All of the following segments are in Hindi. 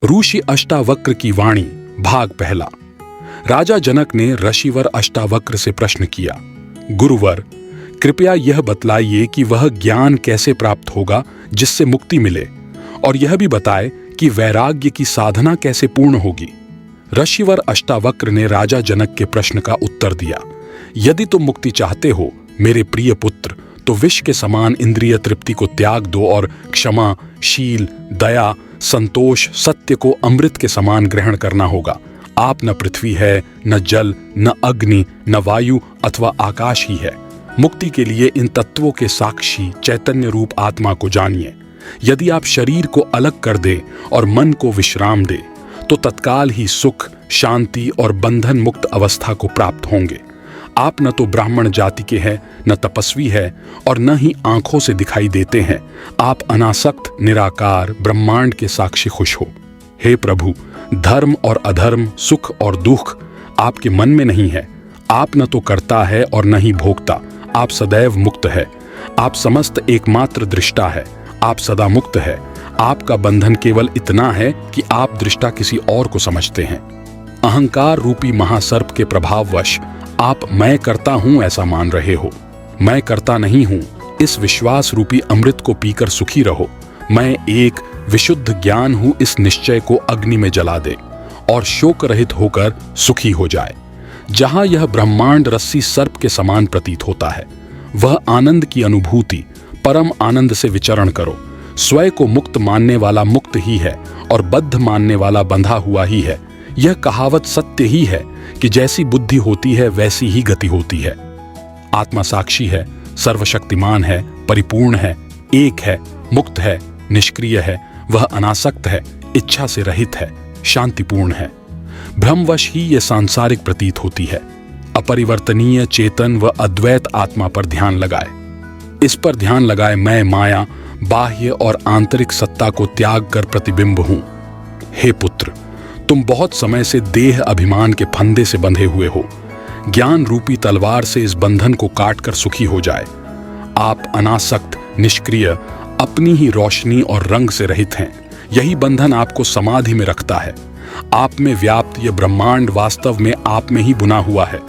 ऋषि अष्टावक्र की वाणी भाग पहला। राजा जनक ने ऋषिवर अष्टावक्र से प्रश्न किया, गुरुवर, कृपया यह बतलाइए कि वह ज्ञान कैसे प्राप्त होगा जिससे मुक्ति मिले, और यह भी बताए कि वैराग्य की साधना कैसे पूर्ण होगी। ऋषिवर अष्टावक्र ने राजा जनक के प्रश्न का उत्तर दिया, यदि तुम मुक्ति चाहते हो मेरे प्रिय पुत्र, तो विष के समान इंद्रिय तृप्ति को त्याग दो और क्षमा, शील, दया, संतोष, सत्य को अमृत के समान ग्रहण करना होगा। आप न पृथ्वी है, न जल, न अग्नि, न वायु अथवा आकाश ही है। मुक्ति के लिए इन तत्वों के साक्षी चैतन्य रूप आत्मा को जानिए। यदि आप शरीर को अलग कर दे और मन को विश्राम दे, तो तत्काल ही सुख, शांति और बंधन मुक्त अवस्था को प्राप्त होंगे। आप न तो ब्राह्मण जाति के हैं, न तपस्वी है, और न ही आंखों से दिखाई देते हैं। आप अनासक्त, निराकार, ब्रह्मांड के साक्षी खुश हो। हे प्रभु, धर्म और अधर्म, सुख और दुख आपके मन में नहीं है। आप न तो करता है और न ही भोगता। आप सदैव मुक्त है। आप समस्त एकमात्र दृष्टा है। आप सदा मुक्त है। आपका बंधन केवल इतना है कि आप दृष्टा किसी और को समझते हैं। अहंकार रूपी महासर्प के प्रभाववश आप मैं करता हूं ऐसा मान रहे हो। मैं करता नहीं हूं, इस विश्वास रूपी अमृत को पीकर सुखी रहो। मैं एक विशुद्ध ज्ञान हूं, इस निश्चय को अग्नि में जला दे और शोक रहित होकर सुखी हो जाए। जहां यह ब्रह्मांड रस्सी सर्प के समान प्रतीत होता है, वह आनंद की अनुभूति, परम आनंद से विचरण करो। स्वयं को मुक्त मानने वाला मुक्त ही है और बद्ध मानने वाला बंधा हुआ ही है। यह कहावत सत्य ही है कि जैसी बुद्धि होती है वैसी ही गति होती है। आत्मा साक्षी है, सर्वशक्तिमान है, परिपूर्ण है, एक है, मुक्त है, निष्क्रिय है। वह अनासक्त है, इच्छा से रहित है, शांतिपूर्ण है। भ्रमवश ही ये सांसारिक प्रतीत होती है। अपरिवर्तनीय चेतन व अद्वैत आत्मा पर ध्यान लगाए। इस पर ध्यान लगाए मैं माया, बाह्य और आंतरिक सत्ता को त्याग कर प्रतिबिंब हूं। हे पुत्र, तुम बहुत समय से देह अभिमान के फंदे से बंधे हुए हो। ज्ञान रूपी तलवार से इस बंधन को काटकर सुखी हो जाए। आप अनासक्त, निष्क्रिय, अपनी ही रोशनी और रंग से रहित हैं। यही बंधन आपको समाधि में रखता है। आप में व्याप्त यह ब्रह्मांड वास्तव में आप में ही बुना हुआ है।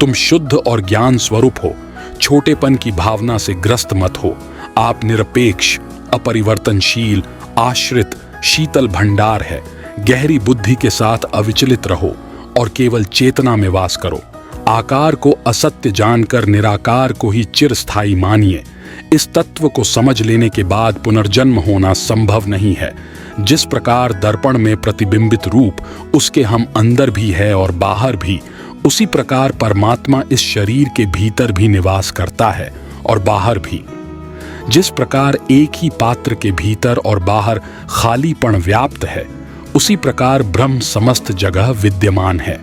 तुम शुद्ध और ज्ञान स्वरूप हो। छोटेपन की भावना से ग्रस्त मत हो। आप निरपेक्ष, अपरिवर्तनशील, आश्रित, शीतल भंडार है। गहरी बुद्धि के साथ अविचलित रहो और केवल चेतना में वास करो। आकार को असत्य जानकर निराकार को ही चिरस्थायी मानिए। इस तत्व को समझ लेने के बाद पुनर्जन्म होना संभव नहीं है। जिस प्रकार दर्पण में प्रतिबिंबित रूप उसके हम अंदर भी है और बाहर भी, उसी प्रकार परमात्मा इस शरीर के भीतर भी निवास करता है और बाहर भी। जिस प्रकार एक ही पात्र के भीतर और बाहर खालीपन व्याप्त है, उसी प्रकार ब्रह्म समस्त जगह विद्यमान है।